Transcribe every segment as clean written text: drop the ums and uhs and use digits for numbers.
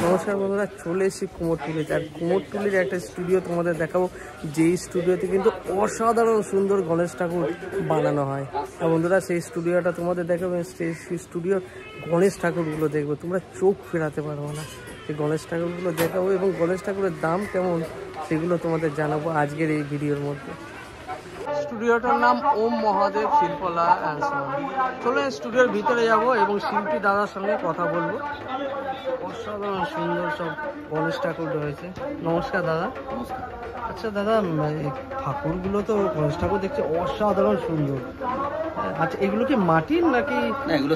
নমস্কার বন্ধুরা, চলে এসেছি কুমোরটুলিতে। আর কুমোরটুলির একটা স্টুডিও তোমাদের দেখাবো, যেই স্টুডিওতে কিন্তু অসাধারণ সুন্দর গণেশ ঠাকুর বানানো হয়। আর বন্ধুরা, সেই স্টুডিওটা তোমাদের দেখাবো। সেই স্টুডিওর গণেশ ঠাকুরগুলো দেখবো, তোমরা চোখ ফেরাতে পারবো না। সেই গণেশ ঠাকুরগুলো দেখাবো এবং গণেশ ঠাকুরের দাম কেমন সেগুলো তোমাদের জানাবো আজকের এই ভিডিওর মধ্যে। স্টুডিওটার নাম ওম মহাদেব শিল্পকলা অ্যান্ড সাউন্ড। চলো স্টুডিওর ভিতরে যাব এবং শিল্পী দাদার সঙ্গে কথা বলবো। অসাধারণ সুন্দর সব গণেশ ঠাকুর রয়েছে। নমস্কার দাদা। নমস্কার। আচ্ছা দাদা, ঠাকুরগুলো তো গণেশ ঠাকুর দেখছি অসাধারণ সুন্দর। আচ্ছা, এগুলো কি মাটির নাকি? না, এগুলো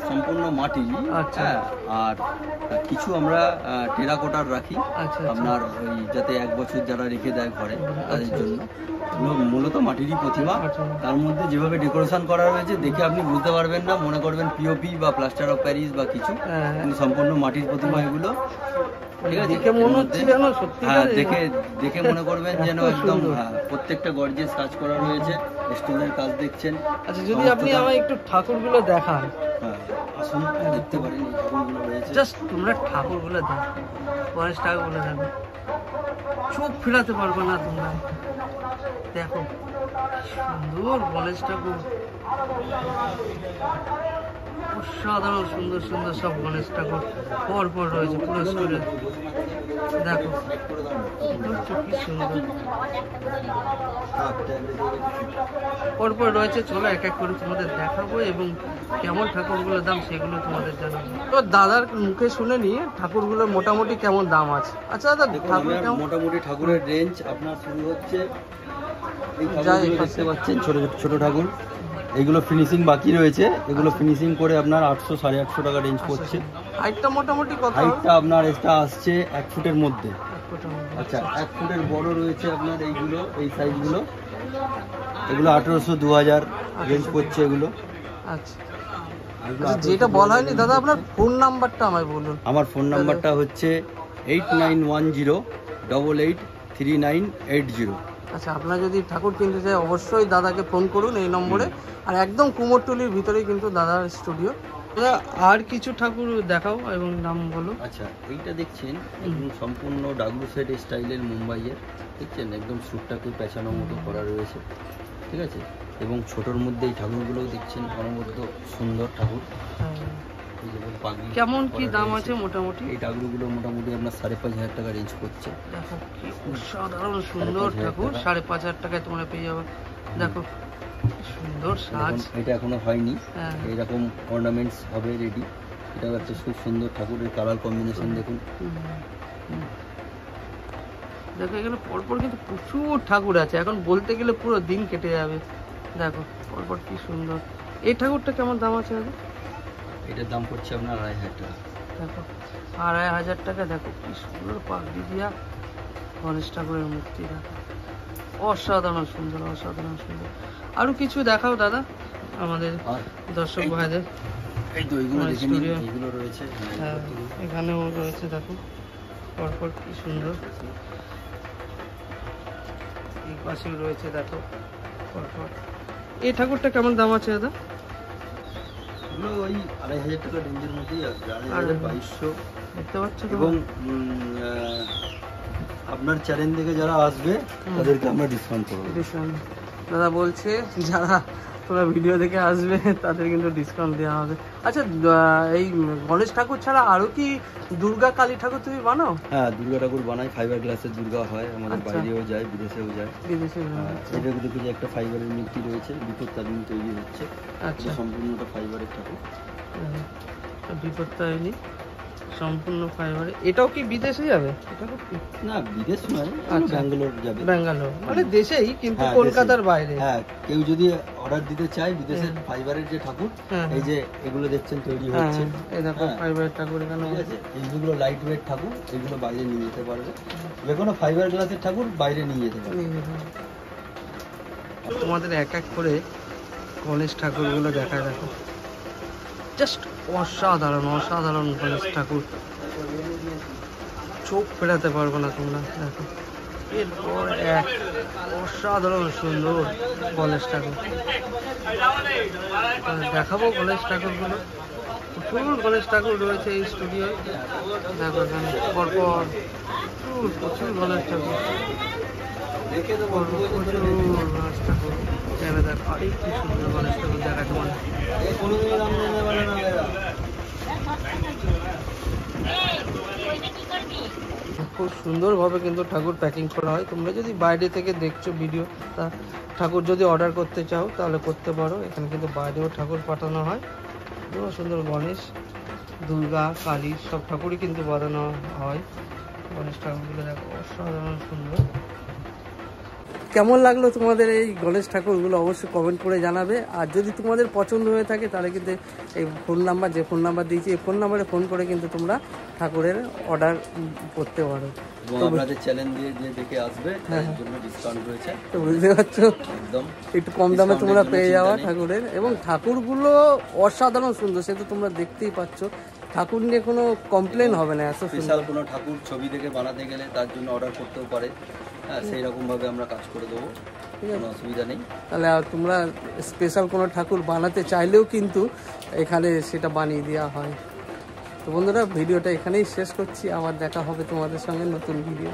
সম্পূর্ণ মাটি। আচ্ছা। আর কিছু আমরা টেরাকোটার রাখি। আচ্ছা, আপনার ওই যাতে 1 বছর যারা রেখে দেয় ঘরে তাদের জন্য। মূলত মাটিরই প্রতিমা। তার মধ্যে যেভাবে ডেকোরেশন করা রয়েছে দেখে আপনি বুঝতে পারবেন না, মনে করবেন পিওপি বা প্লাস্টার অফ প্যারিস বা কিছু, কিন্তু সম্পূর্ণ মাটির প্রতিমা এগুলো। ঠিক আছে, দেখে মনে হচ্ছে যেন সত্যি। হ্যাঁ, দেখে মনে করবেন যেন একদম প্রত্যেকটা গর্জিয়াস কাজ করা রয়েছে। স্টোনের কাজ দেখছেন। আচ্ছা, যদি আপনি আমায় একটু ঠাকুরগুলো দেখান। হ্যাঁ, আসুন দেখতে পারেন এই ঠাকুরগুলো রয়েছে। জাস্ট তোমরা ঠাকুরগুলো দেখো, গণেশ ঠাকুরগুলো দেখো, চোখ ফেরাতে পারবে না তোমরা। দেখো সুন্দর গণেশ ঠাকুর, অসাধারণ সুন্দর সুন্দর সব গণেশ ঠাকুর পরপর রয়েছে পুরো স্টুডিও। দেখো কি সুন্দর পরপর রয়েছে। চলো এক এক করে তোমাদের দেখাবো এবং কেমন ঠাকুরগুলোর দাম সেগুলো তোমাদের জানাবো। তো দাদার মুখে শুনে নিয়ে ঠাকুরগুলোর মোটামুটি কেমন দাম আছে। আচ্ছা দাদা, ঠাকুর মোটামুটি ঠাকুরের রেঞ্জ আপনার শুরু হচ্ছে, দেখতে পাচ্ছেন ছোট ছোট ঠাকুর। এগুলো ফিনিশিং বাকি রয়েছে, এগুলো ফিনিশিং করে আপনার 800 850 টাকা রেঞ্জ পড়ছে। হাইটটা মোটামুটি কত? হাইটটা আপনার এটা আসছে 1 ফুটের মধ্যে। আচ্ছা, 1 ফুটের বড় রয়েছে আপনার এইগুলো, এই সাইজগুলো। এগুলো 1800 2000 রেঞ্জ পড়ছে এগুলো। আচ্ছা, যেটা বলা হয়নি দাদা, আপনার ফোন নাম্বারটা আমায় বলুন। আমার ফোন নাম্বারটা হচ্ছে 8910883980। আচ্ছা, আপনারা যদি ঠাকুর কিনতে চাই অবশ্যই দাদাকে ফোন করুন এই নম্বরে। আর একদম কুমোরটুলির ভিতরেই কিন্তু দাদার স্টুডিও। দাদা, আর কিছু ঠাকুর দেখাও এবং নাম বলো। আচ্ছা, এইটা দেখছেন একদম সম্পূর্ণ ডাব্লু সেট স্টাইলের মুম্বাইয়ের। দেখছেন একদম স্যুটটাকে পেঁচানোর মতো করা রয়েছে। ঠিক আছে, এবং ছোটোর মধ্যে এই ঠাকুরগুলোও দেখছেন অনবদ্য সুন্দর ঠাকুর। কেমন কি দাম আছে মোটামুটি? এই ঠাকুরগুলো মোটামুটি আপনার 5500 টাকা রেঞ্জ করছে। দেখো কি অসাধারণ সুন্দর ঠাকুর, 5500 টাকায় তোমরা পেয়ে যাবে। দেখো সুন্দর সাজ। এটা এখনো হয়নি, এরকম অর্নামেন্টস হবে রেডি। এটাও একটা খুব সুন্দর ঠাকুরের কালার কম্বিনেশন দেখুন। দেখো এখানে পরপর কিন্তু প্রচুর ঠাকুর আছে, এখন বলতে গেলে পুরো দিন কেটে যাবে। দেখো পরপর কি সুন্দর। এই ঠাকুরটা কেমন দাম আছে দাদা? এটার দাম পড়ছে আপনার 2500 টাকা। দেখো 2500 টাকা। দেখো কি সুন্দর পাগড়ি দিয়া গণেশ ঠাকুরের মূর্তি। দেখো অসাধারণ সুন্দর, অসাধারণ সুন্দর। আরো কিছু দেখাও দাদা আমাদের দর্শক ভাইদের। এই তো এইগুলো দেখে নিন, এইগুলো রয়েছে। হ্যাঁ, এখানেও রয়েছে। দেখো পরপর কি সুন্দর। এই পাশেও রয়েছে, দেখো পরপর। এই ঠাকুরটা কেমন দাম আছে দাদা? এগুলো ওই 2500 টাকা রেঞ্জের মধ্যেই আছে, 2200 দেখতে পাচ্ছ। এবং আপনার চ্যানেল থেকে যারা আসবে তাদেরকে আমরা ডিসকাউন্ট করব। দাদা বলছে যারা তোমরা ভিডিও দেখে আসবে তাদের কিন্তু ডিসকাউন্ট দেওয়া হবে। আচ্ছা, এই গণেশ ঠাকুর ছাড়া আরো কি দুর্গা কালী ঠাকুর তুমি বানাও? হ্যাঁ, দুর্গা ঠাকুর বানাই। ফাইবার গ্লাসের দুর্গা হয় আমাদের, বাইরেও যায়, বিদেশেও যায়। এটা দেখুন যে একটা ফাইবারের মূর্তি রয়েছে, বিপত্তারিণী তৈরি হচ্ছে। আচ্ছা, সম্পূর্ণটা ফাইবারের ঠাকুর। বিপত্তারিণী সম্পূর্ণ ফাইবারে। এটাও কি বিদেশে যাবে? না, বিদেশ নয়, ব্যাঙ্গালোর যাবে। ব্যাঙ্গালোর মানে দেশেই, কিন্তু কলকাতার বাইরে। হ্যাঁ, কেউ যদি অর্ডার দিতে চায় বিদেশের ফাইবারের যে ঠাকুর, এই যে এগুলো দেখছেন তৈরি হচ্ছে, এই দেখো ফাইবারের ঠাকুর এখানে। ঠিক আছে, এইগুলো লাইট ওয়েট ঠাকুর, এগুলো বাইরে নিয়ে যেতে পারবে। যে কোনো ফাইবার গ্লাসের ঠাকুর বাইরে নিয়ে যেতে পারবে। তোমাদের এক এক করে গণেশ ঠাকুরগুলো দেখায়। দেখো জাস্ট অসাধারণ, অসাধারণ গণেশ ঠাকুর, চোখ ফেরাতে পারবো না তোমরা। দেখো এরপর এক অসাধারণ সুন্দর গণেশ ঠাকুর দেখাবো। গণেশ ঠাকুরগুলো প্রচুর গণেশ ঠাকুর রয়েছে এই স্টুডিও। দেখো এখানে পরপর প্রচুর গণেশ ঠাকুর, প্রচুর গণেশ ঠাকুর। এখানে দেখো আরেকটি সুন্দর গণেশ ঠাকুর দেখাতে পারে। খুব সুন্দরভাবে কিন্তু ঠাকুর প্যাকিং করা হয়। তোমরা যদি বাইরে থেকে দেখছো ভিডিও, তা ঠাকুর যদি অর্ডার করতে চাও তাহলে করতে পারো। এখানে কিন্তু বাইরেও ঠাকুর পাঠানো হয়। খুব সুন্দর গণেশ, দুর্গা, কালী সব ঠাকুরই কিন্তু বানানো হয়। গণেশ ঠাকুরগুলো দেখো অসাধারণ সুন্দর। কেমন লাগলো তোমাদের এই গণেশ ঠাকুরগুলো অবশ্যই কমেন্ট করে জানাবে। আর যদি তোমাদের পছন্দ হয়ে থাকে তাহলে কিন্তু এই ফোন নাম্বার, যে ফোন নাম্বার দিয়েছি, এই ফোন নাম্বারে ফোন করে কিন্তু তোমরা ঠাকুরের অর্ডার করতে পারো। আপনাদের চ্যানেল দিয়ে যে দেখে আসবে তার জন্য ডিসকাউন্ট রয়েছে, তো বুঝতে পারছো, একদম একটু কম দামে তোমরা পেয়ে যাওয়া ঠাকুরের। এবং ঠাকুরগুলো অসাধারণ সুন্দর, সে তো তোমরা দেখতেই পাচ্ছ। ঠাকুর নিয়ে কোনো কমপ্লেন হবে না, এত স্পেশাল কোনো ঠাকুর ছবি দেখে বানাতে গেলে তার জন্য অর্ডার করতেও পারে। হ্যাঁ, সেই রকমভাবে আমরা কাজ করে দেবো, কোনো অসুবিধা নেই। তাহলে তোমরা স্পেশাল কোনো ঠাকুর বানাতে চাইলেও কিন্তু এখানে সেটা বানিয়ে দেওয়া হয়। তো বন্ধুরা, ভিডিওটা এখানেই শেষ করছি। আবার দেখা হবে তোমাদের সঙ্গে নতুন ভিডিও।